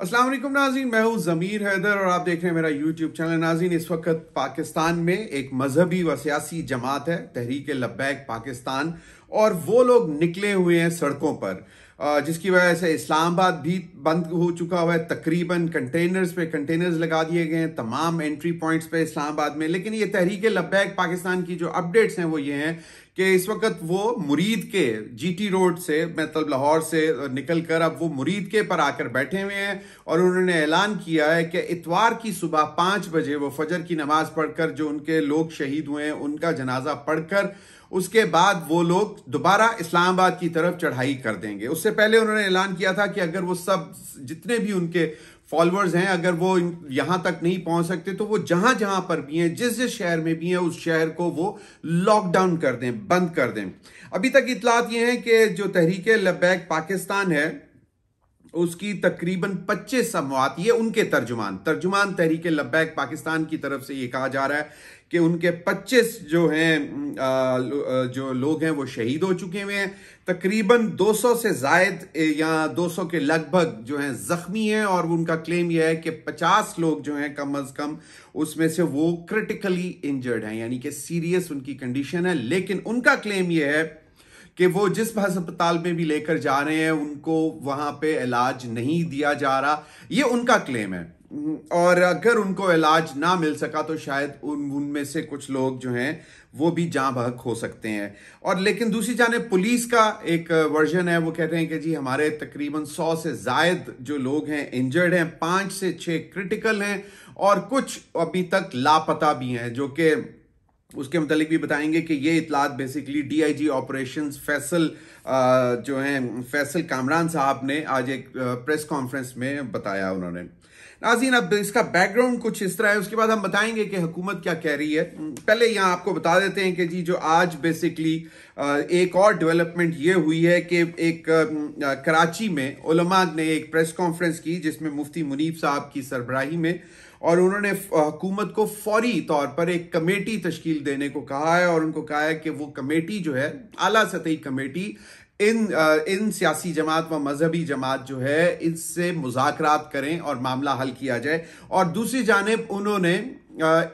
अस्सलाम वालेकुम नाज़रीन, मैं हूं ज़मीर हैदर और आप देख रहे हैं मेरा यूट्यूब चैनल। नाज़रीन, इस वक्त पाकिस्तान में एक मजहबी व सियासी जमात है तहरीक लब्बैक पाकिस्तान, और वो लोग निकले हुए हैं सड़कों पर, जिसकी वजह से इस्लामाबाद भी बंद हो चुका हुआ है। तकरीबन कंटेनर्स पे कंटेनर्स लगा दिए गए हैं तमाम एंट्री पॉइंट्स पे इस्लामाबाद में। लेकिन ये तहरीक लब्बैक पाकिस्तान की जो अपडेट्स हैं वो ये हैं कि इस वक्त वो मुरीद के जीटी रोड से, मतलब लाहौर से निकल कर अब वो मुरीद के पर आकर बैठे हुए हैं, और उन्होंने ऐलान किया है कि इतवार की सुबह 5 बजे वो फजर की नमाज पढ़कर जो उनके लोग शहीद हुए हैं उनका जनाजा पढ़कर उसके बाद वो लोग दोबारा इस्लामाबाद की तरफ चढ़ाई कर देंगे। उससे पहले उन्होंने ऐलान किया था कि अगर वो सब जितने भी उनके फॉलोअर्स हैं अगर वो यहां तक नहीं पहुंच सकते तो वो जहां जहां पर भी हैं, जिस जिस शहर में भी हैं, उस शहर को वो लॉकडाउन कर दें, बंद कर दें। अभी तक इतलात ये हैं कि जो तहरीक लब्बैक पाकिस्तान है उसकी तकरीबन 25 अमवात, ये उनके तर्जुमान तहरीक लब्बैक पाकिस्तान की तरफ से ये कहा जा रहा है कि उनके 25 जो हैं जो लोग हैं वो शहीद हो चुके हुए हैं। तकरीबन 200 से जायद या 200 के लगभग जो हैं जख्मी हैं, और उनका क्लेम यह है कि 50 लोग जो हैं कम अज कम उसमें से वो क्रिटिकली इंजर्ड हैं, यानी कि सीरियस उनकी कंडीशन है। लेकिन उनका क्लेम यह है कि वो जिस अस्पताल में भी लेकर जा रहे हैं उनको वहां पे इलाज नहीं दिया जा रहा, ये उनका क्लेम है। और अगर उनको इलाज ना मिल सका तो शायद उनमें से कुछ लोग जो हैं वो भी जान बहक हो सकते हैं। और लेकिन दूसरी जानिब पुलिस का एक वर्जन है, वो कहते हैं कि जी हमारे तकरीबन 100 से जायद जो लोग हैं इंजर्ड हैं, 5 से 6 क्रिटिकल हैं, और कुछ अभी तक लापता भी हैं, जो कि उसके मुतालिक भी बताएंगे कि ये इतलात बेसिकली डीआईजी ऑपरेशंस फैसल जो हैं फैसल कामरान साहब ने आज एक प्रेस कॉन्फ्रेंस में बताया उन्होंने। नाज़रीन, अब इसका बैकग्राउंड कुछ इस तरह है, उसके बाद हम बताएंगे कि हुकूमत क्या कह रही है। पहले यहाँ आपको बता देते हैं कि जी जो आज बेसिकली एक और डेवलपमेंट ये हुई है कि एक कराची में उलमा ने एक प्रेस कॉन्फ्रेंस की जिसमें मुफ्ती मुनीफ साहब की सरबराही में, और उन्होंने हुकूमत को फौरी तौर पर एक कमेटी तश्कील देने को कहा है, और उनको कहा है कि वो कमेटी जो है आला सतही कमेटी इन सियासी जमात व मजहबी जमात जो है इससे मुज़ाकरात करें और मामला हल किया जाए। और दूसरी जानिब उन्होंने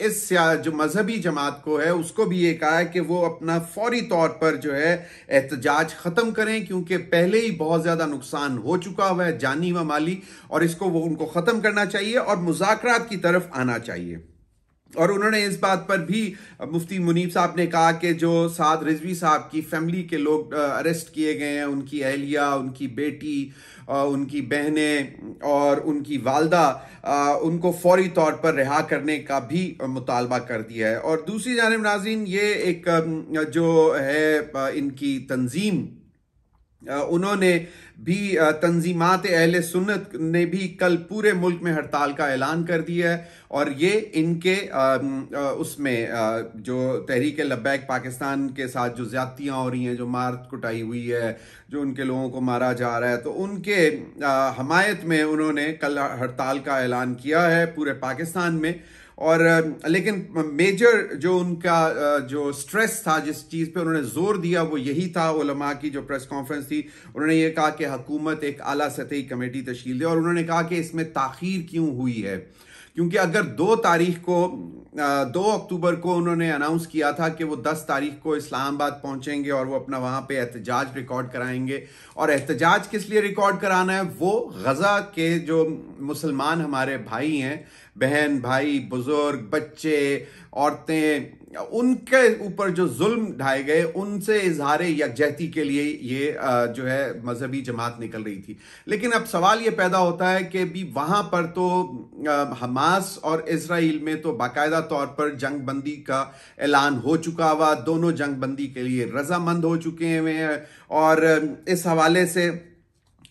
इस जो मजहबी जमात को है उसको भी ये कहा है कि वो अपना फौरी तौर पर जो है एहतजाज खत्म करें, क्योंकि पहले ही बहुत ज्यादा नुकसान हो चुका हुआ है जानी व माली, और इसको वो उनको खत्म करना चाहिए और मुज़ाकरात की तरफ आना चाहिए। और उन्होंने इस बात पर भी मुफ्ती मुनीफ साहब ने कहा कि जो साद रिजवी साहब की फैमिली के लोग अरेस्ट किए गए हैं, उनकी अहलिया, उनकी बेटी, उनकी बहनें और उनकी वालदा, उनको फौरी तौर पर रिहा करने का भी मुतालबा कर दिया है। और दूसरी जानिब नाज़रीन, ये एक जो है इनकी तंजीम, उन्होंने भी तंजीमात अहले सुन्नत ने भी कल पूरे मुल्क में हड़ताल का ऐलान कर दिया है, और ये इनके उसमें जो तहरीक लब्बैक पाकिस्तान के साथ जो ज्यादतियां हो रही हैं, जो मार कुटाई हुई है, जो उनके लोगों को मारा जा रहा है, तो उनके हमायत में उन्होंने कल हड़ताल का ऐलान किया है पूरे पाकिस्तान में। और लेकिन मेजर जो उनका जो स्ट्रेस था, जिस चीज़ पे उन्होंने जोर दिया वो यही था, उलमा की जो प्रेस कॉन्फ्रेंस थी उन्होंने ये कहा कि हुकूमत एक आला सतही कमेटी तश्कील दे। और उन्होंने कहा कि इसमें ताखीर क्यों हुई है, क्योंकि अगर 2 अक्टूबर को उन्होंने अनाउंस किया था कि वो 10 तारीख को इस्लामाबाद पहुंचेंगे और वो अपना वहां पे एहतजाज रिकॉर्ड कराएंगे। और एहतजाज किस लिए रिकॉर्ड कराना है, वो गजा के जो मुसलमान हमारे भाई हैं, बहन भाई, बुजुर्ग, बच्चे, औरतें, उनके ऊपर जो जुल्म ढाए गए उनसे इजहार यकजहती के लिए ये जो है मजहबी जमात निकल रही थी। लेकिन अब सवाल ये पैदा होता है कि भी वहां पर तो हमास और इजराइल में तो बाकायदा तौर पर जंग बंदी का ऐलान हो चुका हुआ, दोनों जंग बंदी के लिए रजामंद हो चुके हुए हैं। और इस हवाले से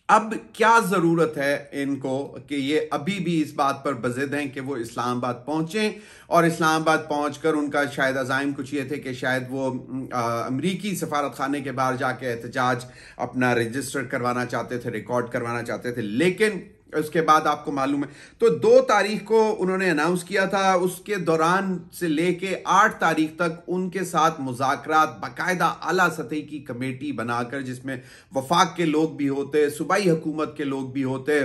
अब क्या जरूरत है इनको कि ये अभी भी इस बात पर बजिद हैं कि वो इस्लामाबाद पहुंचे, और इस्लामाबाद पहुंचकर उनका शायद अज़ाइम कुछ ये थे कि शायद वो अमरीकी सफारत खाने के बाहर जाके एहतजाज अपना रजिस्टर करवाना चाहते थे, रिकॉर्ड करवाना चाहते थे। लेकिन उसके बाद आपको मालूम है तो 2 तारीख को उन्होंने अनाउंस किया था, उसके दौरान से लेके 8 तारीख तक उनके साथ मुज़ाकरात बाकायदा आला सतही की कमेटी बनाकर, जिसमें वफाक के लोग भी होते, सूबाई हुकूमत के लोग भी होते,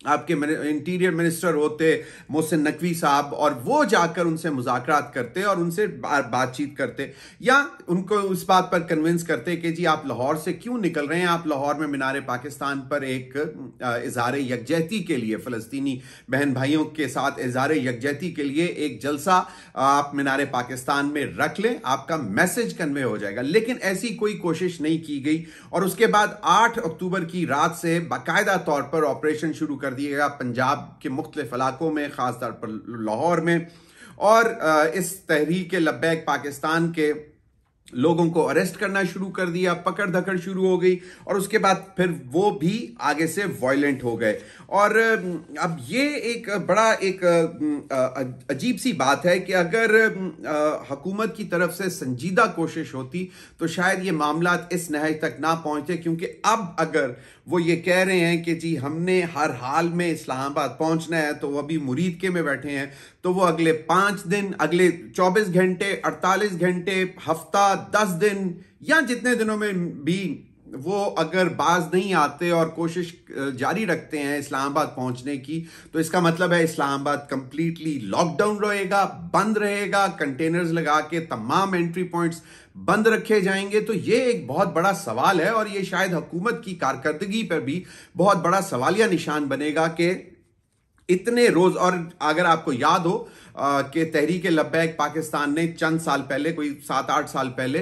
आपके इंटीरियर मिनिस्टर होते मोहसिन नकवी साहब, और वो जाकर उनसे मुज़ाकरात करते और उनसे बातचीत करते, या उनको उस बात पर कन्विंस करते कि जी आप लाहौर से क्यों निकल रहे हैं, आप लाहौर में मीनार पाकिस्तान पर एक इज़हार यकजहती के लिए, फ़लस्तीनी बहन भाइयों के साथ इज़हार यकजहती के लिए एक जलसा आप मीनार पाकिस्तान में रख लें, आपका मैसेज कन्वे हो जाएगा। लेकिन ऐसी कोई कोशिश नहीं की गई, और उसके बाद 8 अक्टूबर की रात से बाकायदा तौर पर ऑपरेशन शुरू कर दिएगा पंजाब के मुख्तलिफ इलाकों में, खासतौर पर लाहौर में, और इस तहरीक लब्बैक पाकिस्तान के लोगों को अरेस्ट करना शुरू कर दिया, पकड़ धकड़ शुरू हो गई, और उसके बाद फिर वो भी आगे से वायलेंट हो गए। और अब ये एक बड़ा एक अजीब सी बात है कि अगर हुकूमत की तरफ से संजीदा कोशिश होती तो शायद ये मामला इस नहज तक ना पहुंचते, क्योंकि अब अगर वो ये कह रहे हैं कि जी हमने हर हाल में इस्लामाबाद पहुंचना है, तो वो अभी मुरीदके में बैठे हैं, तो वो अगले 5 दिन, अगले 24 घंटे, 48 घंटे, हफ्ता, 10 दिन, या जितने दिनों में भी वो अगर बाज नहीं आते और कोशिश जारी रखते हैं इस्लामाबाद पहुंचने की, तो इसका मतलब है इस्लामाबाद कंप्लीटली लॉकडाउन रहेगा, बंद रहेगा, कंटेनर्स लगा के तमाम एंट्री पॉइंट्स बंद रखे जाएंगे। तो ये एक बहुत बड़ा सवाल है, और ये शायद हुकूमत की कारकर्दगी पर भी बहुत बड़ा सवालिया निशान बनेगा कि इतने रोज, और अगर आपको याद हो कि तहरीक लब्बैक पाकिस्तान ने चंद साल पहले, कोई 7-8 साल पहले,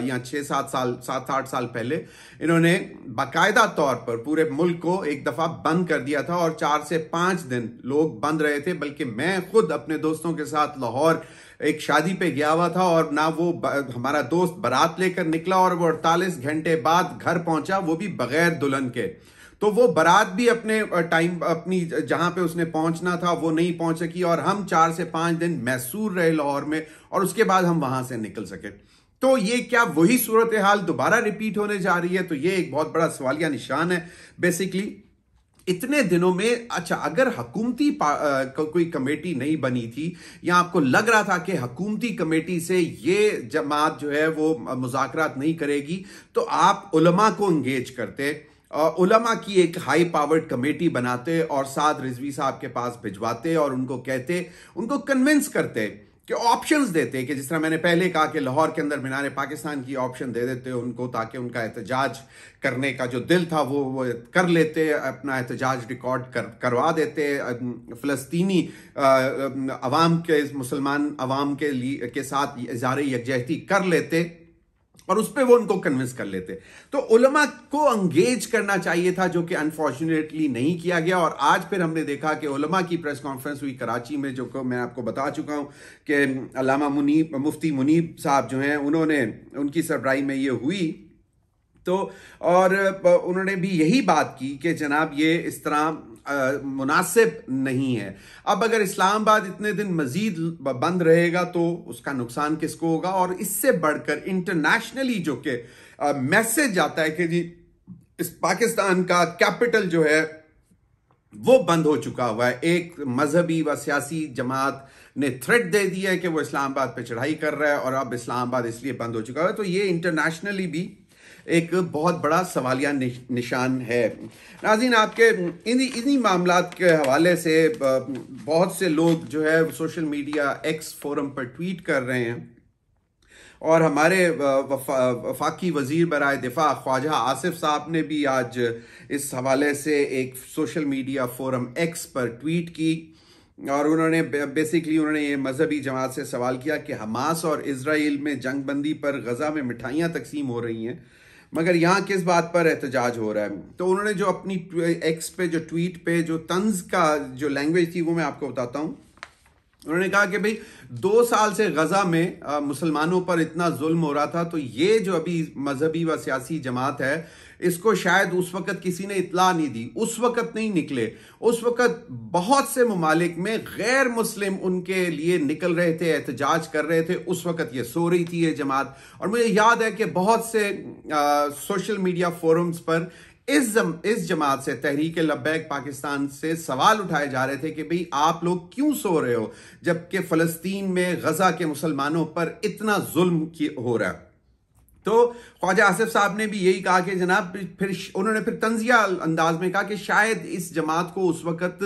या 7-8 साल पहले, इन्होंने बाकायदा तौर पर पूरे मुल्क को एक दफा बंद कर दिया था, और 4 से 5 दिन लोग बंद रहे थे। बल्कि मैं खुद अपने दोस्तों के साथ लाहौर एक शादी पे गया हुआ था, और ना वो हमारा दोस्त बारात लेकर निकला और वो 48 घंटे बाद घर पहुंचा, वो भी बगैर दुल्हन के। तो वो बारात भी अपने टाइम, अपनी जहां पे उसने पहुंचना था वो नहीं पहुंच सकी, और हम 4 से 5 दिन मैसूर रहे लाहौर में, और उसके बाद हम वहां से निकल सके। तो ये क्या वही सूरत हाल दोबारा रिपीट होने जा रही है? तो ये एक बहुत बड़ा सवालिया निशान है बेसिकली इतने दिनों में। अच्छा, अगर हुकूमती कोई कमेटी नहीं बनी थी, या आपको लग रहा था कि हुकूमती कमेटी से ये जमात जो है वो मुज़ाकरात नहीं करेगी, तो आप उलमा को इंगेज करते, उलमा की एक हाई पावर्ड कमेटी बनाते और साथ रिजवी साहब के पास भिजवाते, और उनको कहते, उनको कन्विंस करते कि ऑप्शंस देते, कि जिस तरह मैंने पहले कहा कि लाहौर के अंदर मीनार पाकिस्तान की ऑप्शन दे देते उनको, ताकि उनका एहतजाज करने का जो दिल था वो कर लेते, अपना एहतजाज रिकॉर्ड करवा देते, फ़लस्तीनी अवाम के, मुसलमान अवाम के साथ इज़हार यकजहती कर लेते, और उस पर वो उनको कन्विंस कर लेते। तो उलमा को अंगेज करना चाहिए था, जो कि अनफॉर्चुनेटली नहीं किया गया। और आज फिर हमने देखा कि उलमा की प्रेस कॉन्फ्रेंस हुई कराची में, जो मैं आपको बता चुका हूं कि अल्लामा मुफ्ती मुनीब साहब जो हैं, उन्होंने, उनकी सरबराही में ये हुई। तो और उन्होंने भी यही बात की कि जनाब ये इस तरह मुनासिब नहीं है। अब अगर इस्लामाबाद इतने दिन मजीद बंद रहेगा तो उसका नुकसान किसको होगा? और इससे बढ़कर इंटरनेशनली जो कि मैसेज आता है कि जी इस पाकिस्तान का कैपिटल जो है वो बंद हो चुका हुआ है, एक मजहबी व सियासी जमात ने थ्रेट दे दिया है कि वो इस्लामाबाद पे चढ़ाई कर रहा है, और अब इस्लामाबाद इसलिए बंद हो चुका है। तो ये इंटरनेशनली भी एक बहुत बड़ा सवालिया निशान है। नाज़रीन, आपके इन्हीं मामलात के हवाले से बहुत से लोग जो है सोशल मीडिया एक्स फोरम पर ट्वीट कर रहे हैं, और हमारे वफाकी वजीर बराए दिफा ख्वाजा आसिफ साहब ने भी आज इस हवाले से एक सोशल मीडिया फोरम एक्स पर ट्वीट की, और उन्होंने बेसिकली ये मजहबी जमात से सवाल किया कि हमास और इजराइल में जंगबंदी पर गजा में मिठाइयाँ तकसीम हो रही हैं, मगर यहाँ किस बात पर एहतजाज हो रहा है? तो उन्होंने जो अपनी एक्स पे जो ट्वीट पे जो तंज का जो लैंग्वेज थी वो मैं आपको बताता हूँ। उन्होंने कहा कि भाई 2 साल से गजा में मुसलमानों पर इतना जुल्म हो रहा था, तो ये जो अभी मजहबी व सियासी जमात है इसको शायद उस वक्त किसी ने इत्ला नहीं दी, उस वक्त नहीं निकले। उस वक्त बहुत से ममालिक में गैर मुस्लिम उनके लिए निकल रहे थे, एहतजाज कर रहे थे, उस वक्त ये सो रही थी ये जमात। और मुझे याद है कि बहुत से सोशल मीडिया फोरम्स पर इस जमात से, तहरीक लब्बैक पाकिस्तान से सवाल उठाए जा रहे थे कि भाई आप लोग क्यों सो रहे हो, जबकि फ़लस्तीन में गजा के मुसलमानों पर इतना जुल्म हो रहा है। तो ख्वाजा आसिफ साहब ने भी यही कहा कि जनाब उन्होंने फिर तंजिया अंदाज में कहा कि शायद इस जमात को उस वक्त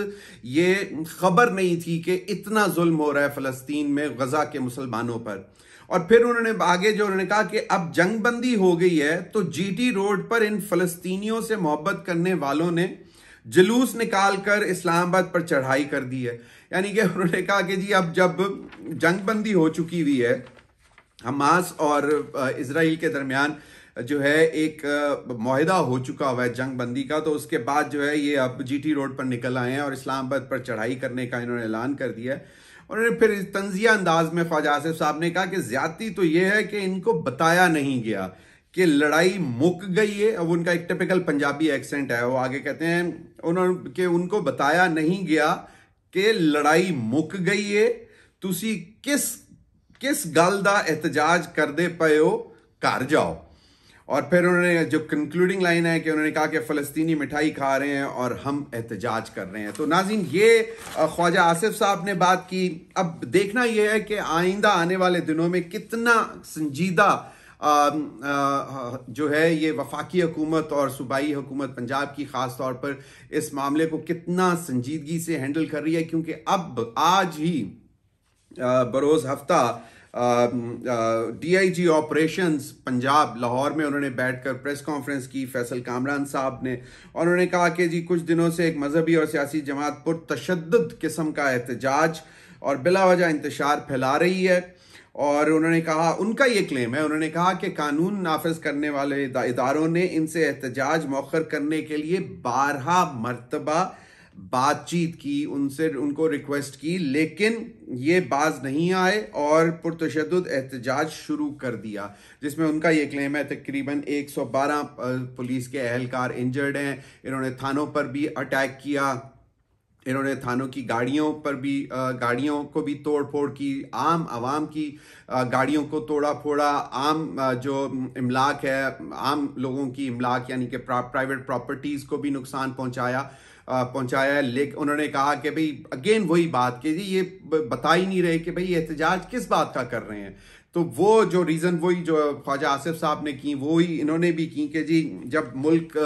ये खबर नहीं थी कि इतना जुल्म हो रहा है फ़लस्तीन में गजा के मुसलमानों पर। और फिर उन्होंने आगे जो उन्होंने कहा कि अब जंगबंदी हो गई है तो जीटी रोड पर इन फ़लस्तीनियों से मोहब्बत करने वालों ने जुलूस निकालकर इस्लामाबाद पर चढ़ाई कर दी है। यानी कि उन्होंने कहा कि जी अब जब जंगबंदी हो चुकी हुई है, हमास और इजराइल के दरमियान जो है एक मुआहदा हो चुका हुआ है जंगबंदी का, तो उसके बाद जो है ये अब जीटी रोड पर निकल आए हैं और इस्लामाबाद पर चढ़ाई करने का इन्होंने ऐलान कर दिया है। उन्होंने फिर इस तंजिया अंदाज में ख्वाजा आसिफ साहब ने कहा कि ज्यादती तो ये है कि इनको बताया नहीं गया कि लड़ाई मुक गई है। अब उनका एक टिपिकल पंजाबी एक्सेंट है, वो आगे कहते हैं उन्होंने कि उनको बताया नहीं गया कि लड़ाई मुक गई है, तुसी किस गल दा एहतजाज करदे पे हो, घर जाओ। और फिर उन्होंने जो कंक्लूडिंग लाइन है कि उन्होंने कहा कि फ़लस्तीनी मिठाई खा रहे हैं और हम एहतजाज कर रहे हैं। तो नाज़रीन ये ख्वाजा आसिफ साहब ने बात की। अब देखना यह है कि आइंदा आने वाले दिनों में कितना संजीदा जो है ये वफाकी हुकूमत और सूबाई हुकूमत पंजाब की ख़ास तौर पर इस मामले को कितना संजीदगी से हैंडल कर रही है, क्योंकि अब आज ही बरोज़ हफ्ता DIG ऑपरेशंस पंजाब लाहौर में उन्होंने बैठकर प्रेस कॉन्फ्रेंस की फैसल कामरान साहब ने, और उन्होंने कहा कि जी कुछ दिनों से एक मजहबी और सियासी जमात पुरतशद्दुद किस्म का एहतजाज और बिलावजह इंतशार फैला रही है। और उन्होंने कहा, उनका ये क्लेम है, उन्होंने कहा कि कानून नाफिज करने वाले इदारों ने इनसे एहतजाज मौखर करने के लिए 12 मरतबा बातचीत की, उनको रिक्वेस्ट की, लेकिन ये बाज नहीं आए और पुरतशद्दुद एहतजाज शुरू कर दिया, जिसमें उनका ये क्लेम है तकरीबन 112 पुलिस के अहलकार इंजर्ड हैं। इन्होंने थानों पर भी अटैक किया, इन्होंने थानों की गाड़ियों पर भी गाड़ियों को भी तोड़ फोड़ की, आम आवाम की गाड़ियों को तोड़ा फोड़ा, आम जो इमलाक है, आम लोगों की इमलाक यानी कि प्राइवेट प्रॉपर्टीज़ को भी नुकसान पहुंचाया है। लेकिन उन्होंने कहा कि भाई अगेन वही बात कि जी ये बता ही नहीं रहे कि भाई एहतजाज किस बात का कर रहे हैं। तो वो जो रीज़न वही जो ख्वाजा आसिफ साहब ने की वो ही इन्होंने भी की कि जी जब मुल्क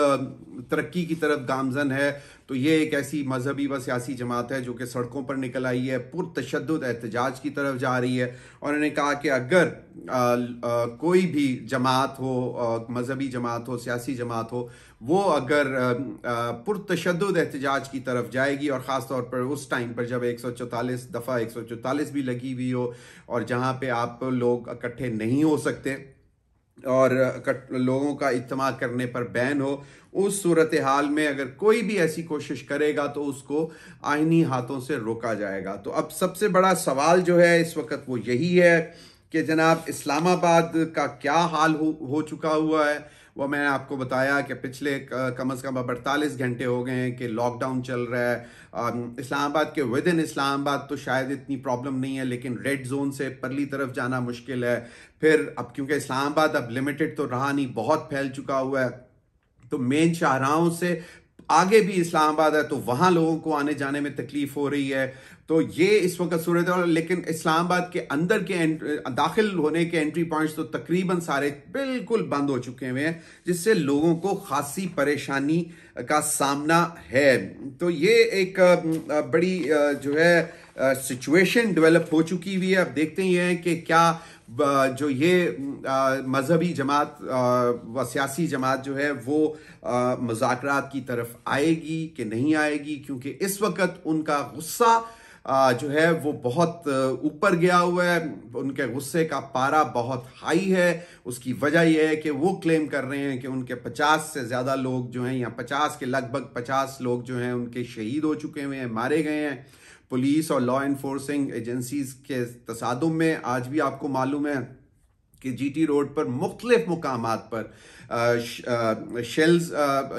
तरक्की की तरफ गामजन है तो ये एक ऐसी मजहबी व सियासी जमात है जो कि सड़कों पर निकल आई है, पुरतशद्दुद एहतजाज की तरफ जा रही है। और उन्होंने कहा कि अगर कोई भी जमात हो, मजहबी जमात हो, सियासी जमात हो, वो अगर पुरतशद्दुद एहतजाज की तरफ जाएगी और ख़ास तौर पर उस टाइम पर जब 144 दफ़ा 144 भी लगी हुई हो और जहाँ पे आप लोग इकट्ठे नहीं हो सकते और लोगों का इज्तिमा करने पर बैन हो, उस सूरत हाल में अगर कोई भी ऐसी कोशिश करेगा तो उसको आईनी हाथों से रोका जाएगा। तो अब सबसे बड़ा सवाल जो है इस वक्त वो यही है कि जनाब इस्लामाबाद का क्या हाल हो चुका हुआ है। वो मैंने आपको बताया कि पिछले कम से कम 48 घंटे हो गए हैं कि लॉकडाउन चल रहा है। इस्लामाबाद के विद इन इस्लामाबाद तो शायद इतनी प्रॉब्लम नहीं है, लेकिन रेड जोन से परली तरफ जाना मुश्किल है। फिर अब क्योंकि इस्लामाबाद अब लिमिटेड तो रहा नहीं, बहुत फैल चुका हुआ है, तो मेन शाहराहों से आगे भी इस्लामाबाद है तो वहां लोगों को आने जाने में तकलीफ हो रही है। तो ये इस वक्त सूरत है। लेकिन इस्लामाबाद के अंदर के दाखिल होने के एंट्री पॉइंट्स तो तकरीबन सारे बिल्कुल बंद हो चुके हुए हैं, जिससे लोगों को खासी परेशानी का सामना है। तो ये एक बड़ी जो है सिचुएशन डेवलप हो चुकी हुई है। अब देखते ही हैं कि क्या जो ये मजहबी जमात व सियासी जमात जो है वो मुज़ाकरात की तरफ आएगी कि नहीं आएगी, क्योंकि इस वक्त उनका गुस्सा जो है वो बहुत ऊपर गया हुआ है, उनके गुस्से का पारा बहुत हाई है। उसकी वजह यह है कि वो क्लेम कर रहे हैं कि उनके 50 से ज़्यादा लोग जो हैं, या 50 के लगभग 50 लोग जो हैं उनके शहीद हो चुके हुए हैं, मारे गए हैं पुलिस और लॉ एनफोर्सिंग एजेंसीज के तसादुम में। आज भी आपको मालूम है कि जीटी रोड पर मुख्तलिफ मुकामात पर शेल्स,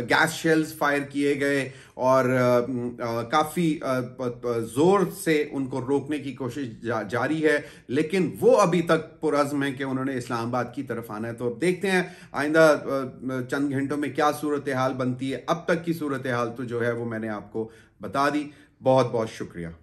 गैस शेल्स फायर किए गए और काफ़ी ज़ोर से उनको रोकने की कोशिश जारी है, लेकिन वो अभी तक पुरज़्म है कि उन्होंने इस्लामाबाद की तरफ आना है। तो अब देखते हैं आइंदा चंद घंटों में क्या सूरत हाल बनती है। अब तक की सूरत हाल तो जो है वो मैंने आपको बता दी। बहुत बहुत शुक्रिया।